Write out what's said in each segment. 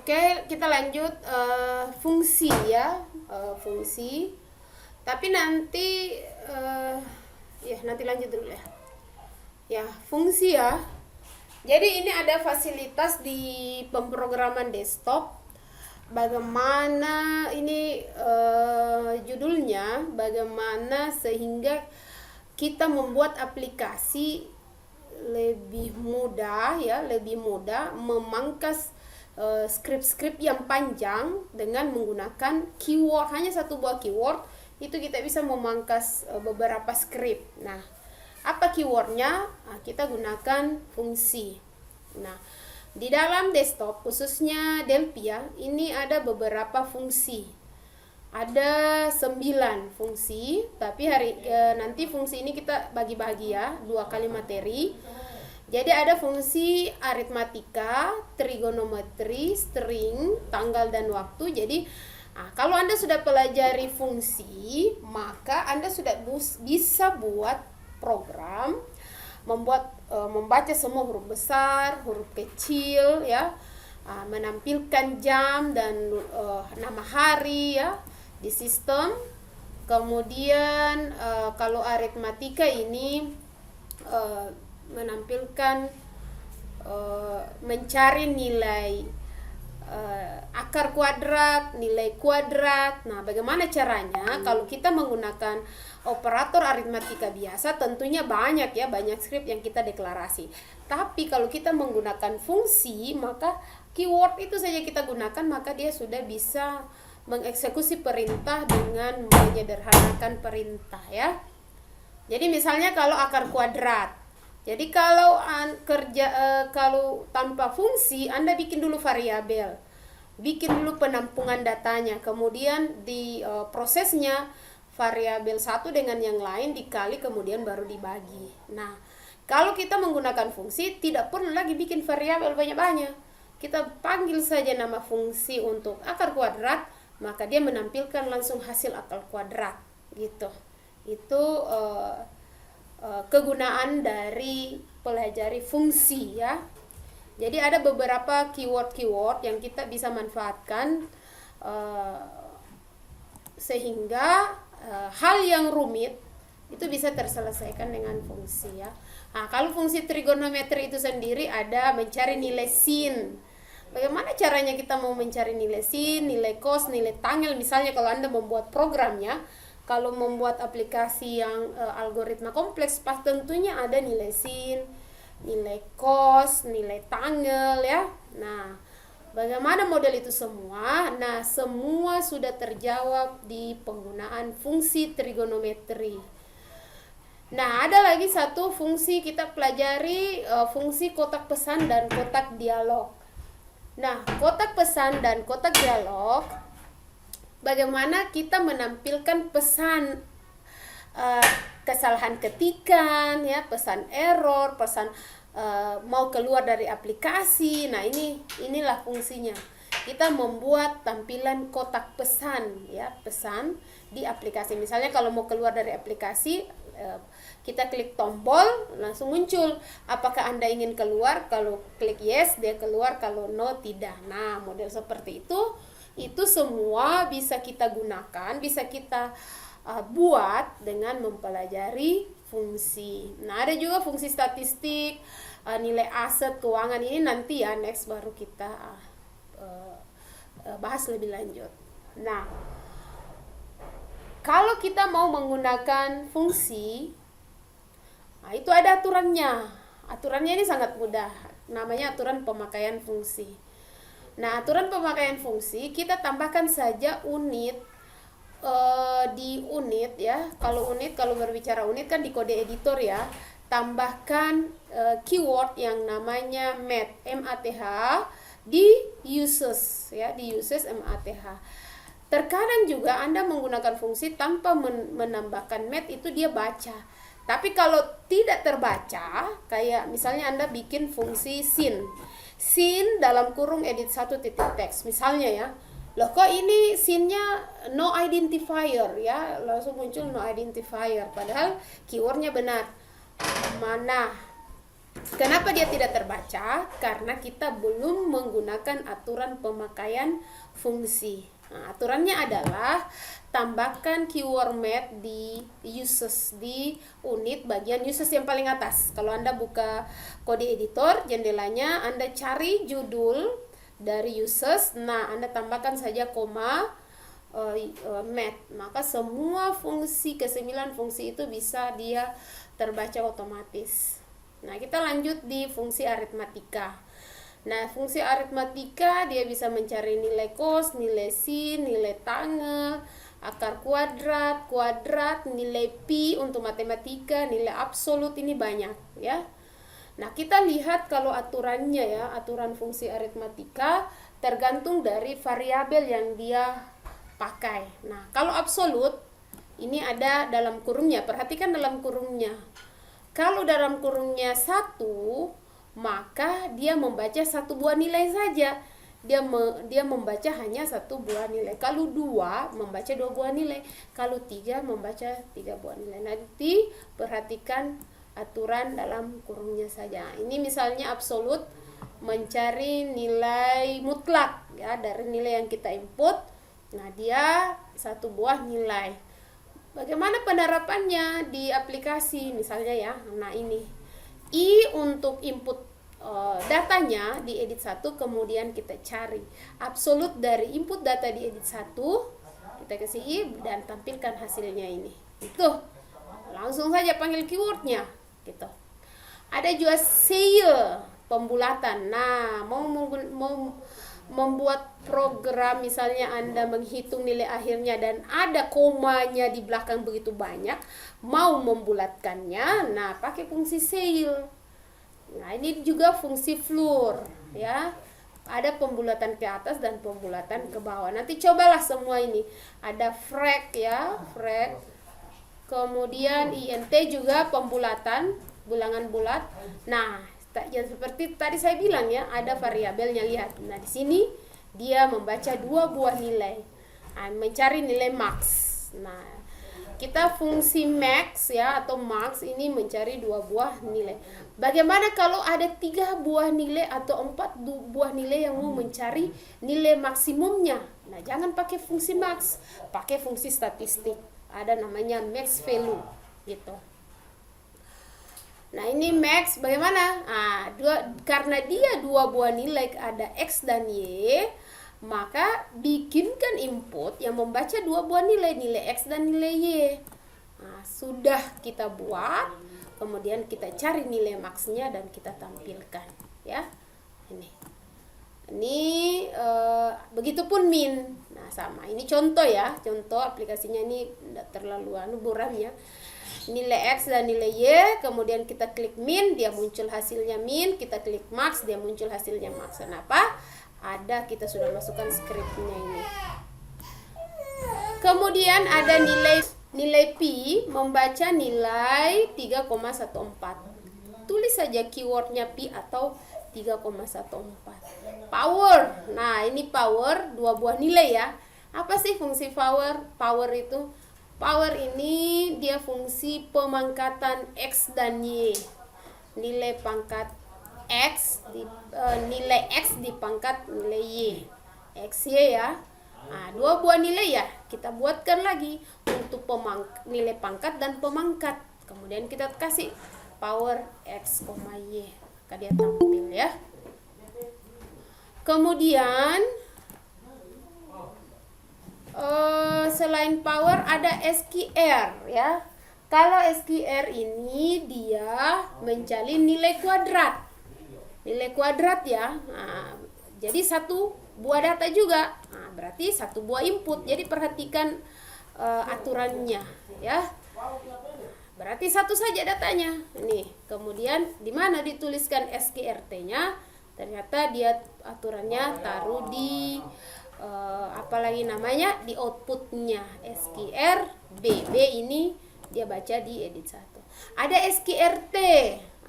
Oke, kita lanjut fungsi ya, fungsi. Tapi nanti ya nanti lanjut dulu ya. Ya, fungsi ya. Jadi ini ada fasilitas di pemrograman desktop. Bagaimana ini judulnya, bagaimana sehingga kita membuat aplikasi lebih mudah ya, lebih mudah memangkas skrip-skrip yang panjang dengan menggunakan keyword. Hanya satu buah keyword itu kita bisa memangkas beberapa skrip. Nah, apa keywordnya? Nah, kita gunakan fungsi. Nah, di dalam desktop khususnya Delphi ya, ini ada beberapa fungsi. Ada 9 fungsi, tapi nanti fungsi ini kita bagi-bagi ya, 2 kali materi. Jadi ada fungsi aritmatika, trigonometri, string, tanggal dan waktu. Jadi kalau Anda sudah pelajari fungsi, maka Anda sudah bisa buat program membaca semua huruf besar, huruf kecil ya, menampilkan jam dan nama hari ya di sistem. Kemudian kalau aritmatika ini menampilkan mencari nilai akar kuadrat, nilai kuadrat. Nah, bagaimana caranya? Kalau kita menggunakan operator aritmatika biasa, tentunya banyak ya, banyak skrip yang kita deklarasi. Tapi kalau kita menggunakan fungsi, maka keyword itu saja kita gunakan, maka dia sudah bisa mengeksekusi perintah dengan menyederhanakan perintah ya. Jadi misalnya kalau akar kuadrat, jadi kalau kalau tanpa fungsi, Anda bikin dulu variabel, bikin dulu penampungan datanya, kemudian di prosesnya variabel satu dengan yang lain dikali, kemudian baru dibagi. Nah, kalau kita menggunakan fungsi, tidak perlu lagi bikin variabel banyak-banyak. Kita panggil saja nama fungsi untuk akar kuadrat, maka dia menampilkan langsung hasil akar kuadrat gitu. Itu kegunaan dari pelajari fungsi ya. Jadi ada beberapa keyword-keyword yang kita bisa manfaatkan sehingga hal yang rumit itu bisa terselesaikan dengan fungsi ya. Nah, kalau fungsi trigonometri itu sendiri ada mencari nilai sin. Bagaimana caranya kita mau mencari nilai sin, nilai cos, nilai tanggal? Misalnya kalau Anda membuat programnya, kalau membuat aplikasi yang algoritma kompleks, pas tentunya ada nilai sin, nilai cos, nilai tanggal ya. Nah, bagaimana model itu semua? Nah, semua sudah terjawab di penggunaan fungsi trigonometri. Nah, ada lagi satu fungsi kita pelajari, fungsi kotak pesan dan kotak dialog. Nah, kotak pesan dan kotak dialog, bagaimana kita menampilkan pesan kesalahan ketikan ya, pesan error, pesan mau keluar dari aplikasi. Nah, inilah fungsinya. Kita membuat tampilan kotak pesan ya, pesan di aplikasi. Misalnya kalau mau keluar dari aplikasi, kita klik tombol, langsung muncul apakah Anda ingin keluar. Kalau klik yes, dia keluar, kalau no, tidak. Nah, model seperti itu semua bisa kita gunakan, bisa kita buat dengan mempelajari fungsi. Nah, ada juga fungsi statistik, nilai aset, keuangan. Ini nanti ya, next baru kita bahas lebih lanjut. Nah, kalau kita mau menggunakan fungsi, nah itu ada aturannya. Aturannya ini sangat mudah, namanya aturan pemakaian fungsi. Nah, aturan pemakaian fungsi, kita tambahkan saja unit di unit ya. Kalau berbicara unit kan di kode editor ya, tambahkan keyword yang namanya math, MATH di uses ya, di uses MATH. Terkadang juga Anda menggunakan fungsi tanpa menambahkan math, itu dia baca. Tapi kalau tidak terbaca, kayak misalnya Anda bikin fungsi sin dalam kurung edit 1 titik teks misalnya ya, loh kok ini sinnya no identifier ya, langsung muncul no identifier, padahal keywordnya benar. Mana Kenapa dia tidak terbaca? Karena kita belum menggunakan aturan pemakaian fungsi. Nah, aturannya adalah tambahkan keyword math di uses, di unit bagian uses yang paling atas. Kalau Anda buka kode editor, jendelanya Anda cari judul dari uses. Nah, Anda tambahkan saja koma math. Maka semua fungsi, ke-9 fungsi itu bisa dia terbaca otomatis. Nah, kita lanjut di fungsi aritmatika. Nah, fungsi aritmatika dia bisa mencari nilai cos, nilai sin, nilai tanggal, akar kuadrat, nilai pi untuk matematika, nilai absolut, ini banyak ya. Nah, kita lihat kalau aturannya ya, aturan fungsi aritmatika tergantung dari variabel yang dia pakai. Nah, kalau absolut ini ada dalam kurungnya, perhatikan dalam kurungnya. Kalau dalam kurungnya 1, maka dia membaca 1 buah nilai saja. Dia membaca hanya 1 buah nilai. Kalau 2, membaca 2 buah nilai. Kalau 3, membaca 3 buah nilai. Nanti perhatikan aturan dalam kurungnya saja. Ini misalnya absolut mencari nilai mutlak ya dari nilai yang kita input. Nah, dia 1 buah nilai. Bagaimana penerapannya di aplikasi misalnya ya. Nah, ini I untuk input datanya di edit 1, kemudian kita cari absolut dari input data di edit 1, kita kasih I dan tampilkan hasilnya ini. Itu langsung saja panggil keywordnya gitu. Ada juga sale pembulatan. Nah, mau membuat program misalnya Anda menghitung nilai akhirnya dan ada komanya di belakang begitu banyak, mau membulatkannya, nah pakai fungsi sale. Nah, ini juga fungsi floor ya. Ada pembulatan ke atas dan pembulatan ke bawah. Nanti cobalah semua ini. Ada frag ya, frag. Kemudian int juga pembulatan, bilangan bulat. Nah, ya seperti tadi saya bilang ya, ada variabelnya, lihat. Nah, di sini dia membaca 2 buah nilai. Nah, mencari nilai max. Nah, kita fungsi max ya atau max ini mencari 2 buah nilai. Bagaimana kalau ada 3 buah nilai atau 4 buah nilai yang mau mencari nilai maksimumnya? Nah, jangan pakai fungsi max, pakai fungsi statistik. Ada namanya max value gitu. Nah, ini max bagaimana? Karena dia 2 buah nilai, ada X dan Y, maka bikinkan input yang membaca 2 buah nilai X dan nilai Y. Nah, sudah kita buat, kemudian kita cari nilai maxnya dan kita tampilkan ya. Ini begitupun min. Nah, sama. Ini contoh ya, contoh aplikasinya ini tidak terlalu buram ya. Nilai X dan nilai Y, kemudian kita klik min, dia muncul hasilnya min, kita klik max, dia muncul hasilnya max. Kenapa? Ada, kita sudah masukkan scriptnya ini. Kemudian ada nilai pi membaca nilai 3,14. Tulis saja keywordnya pi atau 3,14. Power. Nah, ini power 2 buah nilai ya. Apa sih fungsi power? Power ini dia fungsi pemangkatan X dan Y. Nilai pangkat X nilai X dipangkat nilai Y. X, Y ya. Nah, 2 buah nilai ya. Kita buatkan lagi untuk nilai pangkat dan pemangkat. Kemudian kita kasih power X, Y. Maka dia tampil ya. Kemudian selain power ada SQR ya. Kalau SQR ini dia mencari nilai kuadrat. Nilai kuadrat ya. Nah, jadi 1 buah data juga. Nah, berarti 1 buah input. Jadi perhatikan aturannya ya. Berarti 1 saja datanya. Nih, kemudian di mana dituliskan SQRT-nya? Ternyata dia aturannya taruh di apalagi namanya di outputnya. SQR BB ini dia baca di edit 1. Ada SQRT,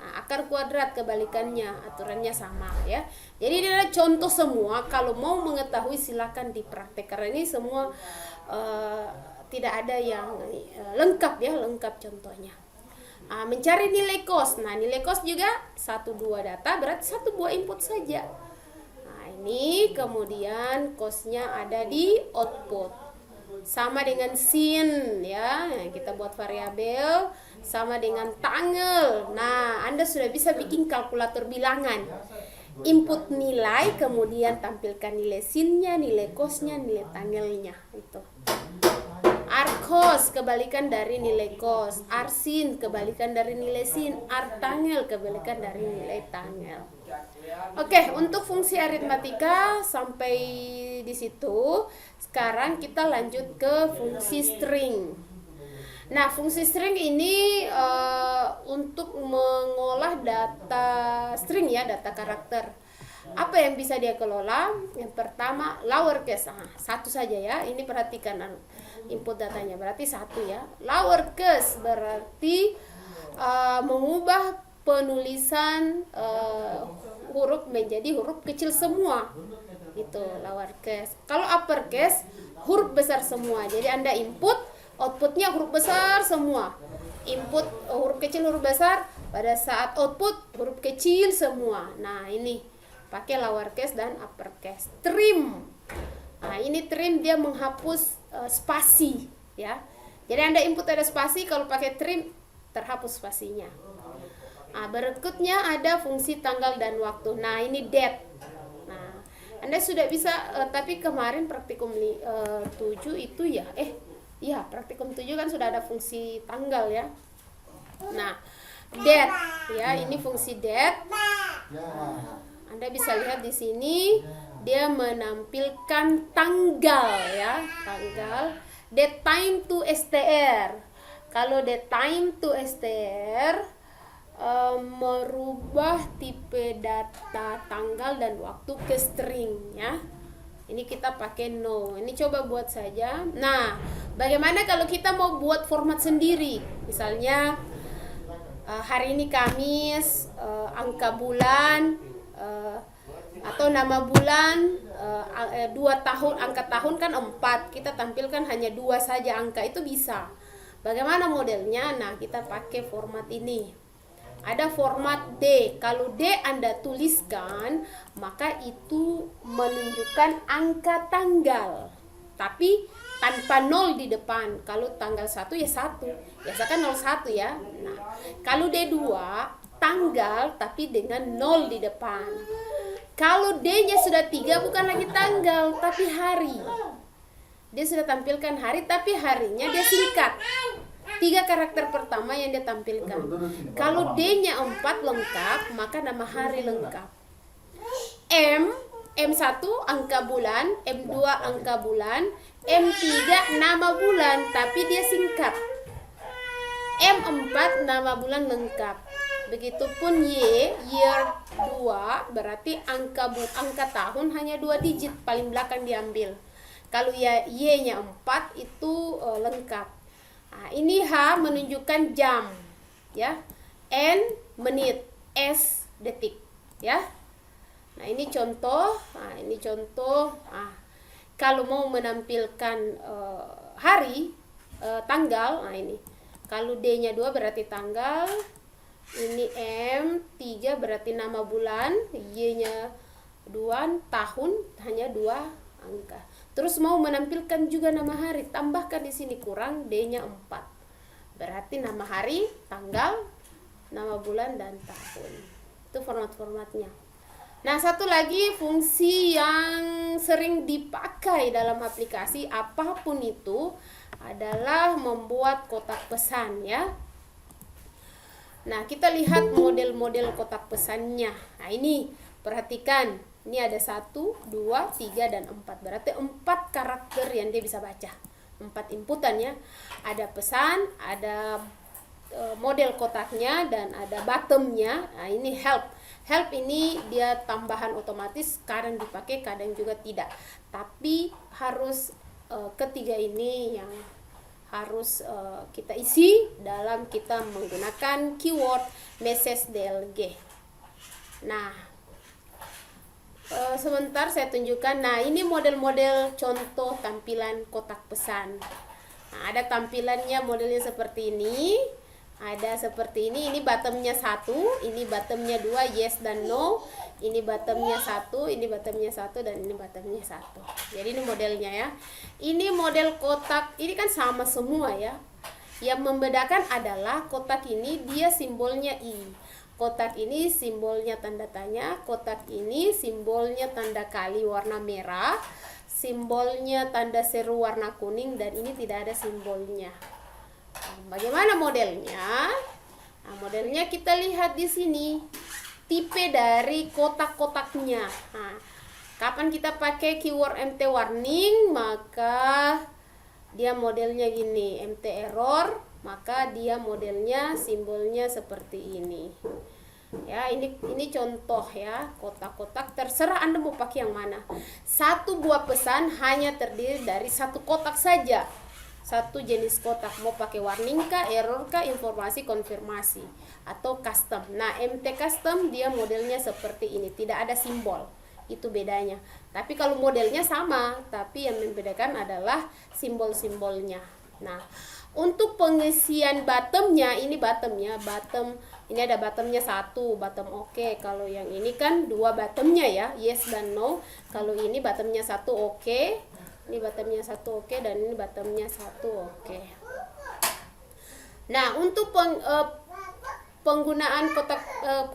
nah, akar kuadrat kebalikannya, aturannya sama ya. Jadi ini adalah contoh semua. Kalau mau mengetahui silakan dipraktek karena ini semua tidak ada yang lengkap ya, lengkap contohnya. Mencari nilai kos. Nah, nilai kos juga 1 2 data berarti 1 buah input saja. Nah, ini kemudian kosnya ada di output. Sama dengan sin ya. Kita buat variabel sama dengan tanggal. Nah, Anda sudah bisa bikin kalkulator bilangan. Input nilai, kemudian tampilkan nilai sinnya, nilai kosnya, nilai tanggalnya. Itu. Arkos kebalikan dari nilai kos, arsin kebalikan dari nilai sin, artangel kebalikan dari nilai tanggal. Oke, untuk fungsi aritmatika sampai di situ. Sekarang kita lanjut ke fungsi string. Nah, fungsi string ini untuk mengolah data string ya, data karakter. Apa yang bisa dia kelola? Yang pertama lowercase, satu saja ya. Ini perhatikan input datanya, berarti 1 ya. Lowercase berarti mengubah penulisan huruf menjadi huruf kecil semua. Itu lowercase. Kalau uppercase huruf besar semua. Jadi Anda input, outputnya huruf besar semua. Input huruf kecil, huruf besar, pada saat output huruf kecil semua. Nah, ini pakai lowercase dan uppercase. Trim. Nah, ini trim dia menghapus spasi ya. Jadi Anda input ada spasi, kalau pakai trim terhapus spasinya. Nah, berikutnya ada fungsi tanggal dan waktu. Nah, ini date. Nah, Anda sudah bisa tapi kemarin praktikum 7 itu ya. Praktikum 7 kan sudah ada fungsi tanggal ya. Nah, date ya, ini fungsi date. Anda bisa lihat di sini dia menampilkan tanggal ya, tanggal. Date time to str. Kalau date time to str merubah tipe data tanggal dan waktu ke string ya. Ini kita pakai no. Ini coba buat saja. Nah, bagaimana kalau kita mau buat format sendiri? Misalnya hari ini Kamis, angka bulan, atau nama bulan, 2 tahun, angka tahun kan 4, kita tampilkan hanya 2 saja angka, itu bisa. Bagaimana modelnya? Nah, kita pakai format ini. Ada format D. Kalau D Anda tuliskan, maka itu menunjukkan angka tanggal, tapi tanpa 0 di depan. Kalau tanggal 1 ya 1, biasakan 01 ya. Nah, kalau D2 tanggal tapi dengan 0 di depan. Kalau D-nya sudah 3, bukan lagi tanggal tapi hari. Dia sudah tampilkan hari tapi harinya dia singkat. 3 karakter pertama yang dia tampilkan. Kalau D-nya 4 lengkap, maka nama hari lengkap. M1 angka bulan, M2 angka bulan, M3 nama bulan tapi dia singkat. M4 nama bulan lengkap. Begitupun year 2 berarti angka tahun hanya 2 digit, paling belakang diambil. Kalau ya Y-nya 4 itu lengkap. Nah, ini H menunjukkan jam ya. N menit, S detik ya. Nah, ini contoh. Kalau mau menampilkan hari, tanggal, nah ini. Kalau D-nya 2 berarti tanggal. Ini M3 berarti nama bulan, Y-nya 2, tahun hanya 2 angka. Terus mau menampilkan juga nama hari, tambahkan di sini kurang, D-nya 4. Berarti nama hari, tanggal, nama bulan dan tahun. Itu format-formatnya. Nah, satu lagi fungsi yang sering dipakai dalam aplikasi apapun itu adalah membuat kotak pesan ya. Nah, kita lihat model-model kotak pesannya. Nah, ini perhatikan. Ini ada 1, 2, 3, dan 4. Berarti 4 karakter yang dia bisa baca. 4 inputan ya. Ada pesan, ada model kotaknya, dan ada bottomnya. Nah, ini help. Help ini dia tambahan otomatis, kadang dipakai, kadang juga tidak. Tapi harus ketiga ini yang harus kita isi dalam kita menggunakan keyword message DLG. Nah, sebentar saya tunjukkan. Nah, ini model-model contoh tampilan kotak pesan. Nah, ada tampilannya modelnya seperti ini. Ada seperti ini bottomnya 1, ini bottomnya 2, yes dan no. Ini bottomnya 1, ini bottomnya 1, dan ini bottomnya 1. Jadi ini modelnya ya. Ini model kotak, ini kan sama semua ya. Yang membedakan adalah kotak ini dia simbolnya I. Kotak ini simbolnya tanda tanya, kotak ini simbolnya tanda kali warna merah, simbolnya tanda seru warna kuning, dan ini tidak ada simbolnya. Bagaimana modelnya? Nah, modelnya kita lihat di sini. Tipe dari kotak-kotaknya. Nah, kapan kita pakai keyword MT warning, maka dia modelnya gini. MT error, maka dia modelnya simbolnya seperti ini. Ya, ini contoh ya, kotak-kotak. Terserah Anda mau pakai yang mana. Satu buah pesan hanya terdiri dari satu kotak saja. Satu jenis kotak, mau pakai warning kah, error kah, informasi konfirmasi, atau custom. Nah, MT custom dia modelnya seperti ini, tidak ada simbol, itu bedanya. Tapi kalau modelnya sama, tapi yang membedakan adalah simbol-simbolnya. Nah, untuk pengisian bottomnya, ini bottomnya, ini ada bottomnya 1, bottom oke. Kalau yang ini kan 2 bottomnya ya, yes dan no. Kalau ini bottomnya 1 oke. Ini bottomnya 1 oke, dan ini bottomnya 1 oke. Nah, untuk penggunaan kotak,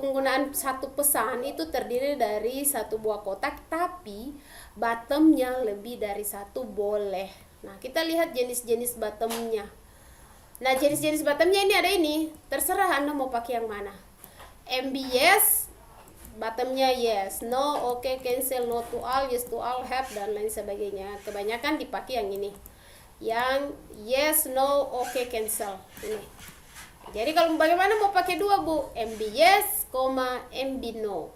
penggunaan satu pesan itu terdiri dari satu buah kotak, tapi bottomnya lebih dari 1 boleh. Nah, kita lihat jenis-jenis bottomnya. Nah, jenis-jenis bottomnya ini ada ini. Terserah Anda mau pakai yang mana. MBS bottomnya yes, no, okay, cancel, no to all, yes to all, have, dan lain sebagainya. Kebanyakan dipakai yang ini, yang yes, no, okay, cancel ini. Jadi kalau bagaimana mau pakai 2 Bu, MB yes, MB no,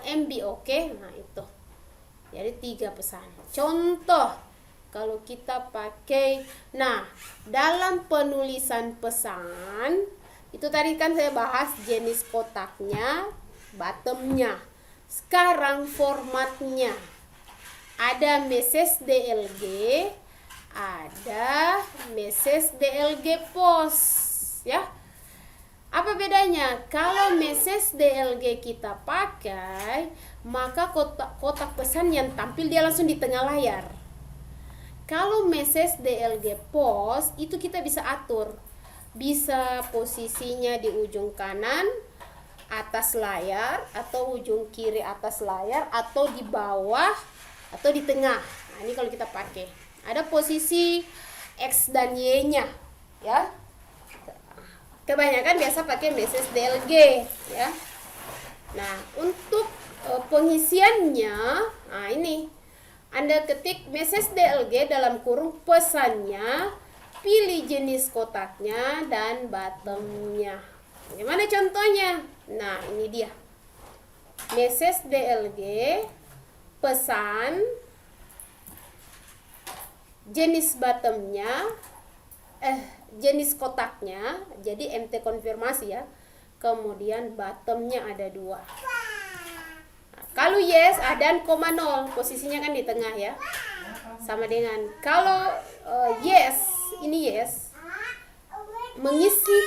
MB okay. Nah itu, jadi 3 pesan. Contoh kalau kita pakai, nah dalam penulisan pesan itu tadi kan saya bahas jenis kotaknya, bottomnya. Sekarang formatnya ada message DLG, ada message DLG post ya. Apa bedanya? Kalau message DLG kita pakai, maka kotak pesan yang tampil dia langsung di tengah layar. Kalau message DLG post itu kita bisa atur, bisa posisinya di ujung kanan atas layar, atau ujung kiri atas layar, atau di bawah, atau di tengah. Nah, ini kalau kita pakai ada posisi X dan Y nya ya. Kebanyakan biasa pakai message DLG ya. Nah, untuk pengisiannya, nah ini Anda ketik message DLG dalam kurung pesannya, pilih jenis kotaknya dan bottomnya. Gimana contohnya? Nah, ini dia. Message DLG, pesan, jenis bottomnya, jenis kotaknya, jadi MT konfirmasi ya. Kemudian bottomnya ada 2. Nah, kalau yes, dan koma 0, posisinya kan di tengah ya. Sama dengan kalau yes, ini yes, mengisi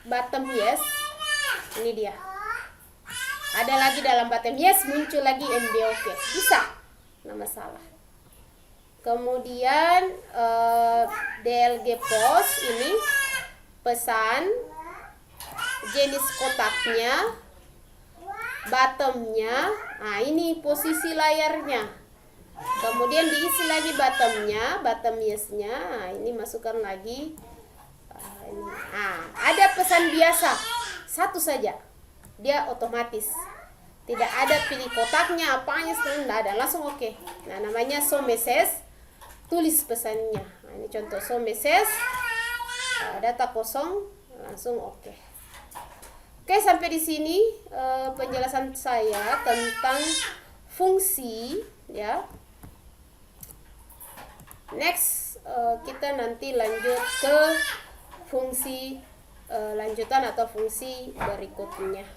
bottom yes, ini dia. Ada lagi dalam bottom yes, muncul lagi MB oke, bisa, nggak masalah. Kemudian DLG post ini pesan, jenis kotaknya, bottomnya. Nah, ini posisi layarnya. Kemudian diisi lagi bottomnya, bottom yes-nya. Nah, ini masukkan lagi. Nah, ada pesan biasa, 1 saja, dia otomatis, tidak ada pilih kotaknya apanya, tidak ada, langsung oke. Nah, namanya show message, tulis pesannya. Nah, ini contoh show message, data kosong, langsung oke. Oke, sampai di sini penjelasan saya tentang fungsi ya. Next kita nanti lanjut ke fungsi lanjutan atau fungsi berikutnya.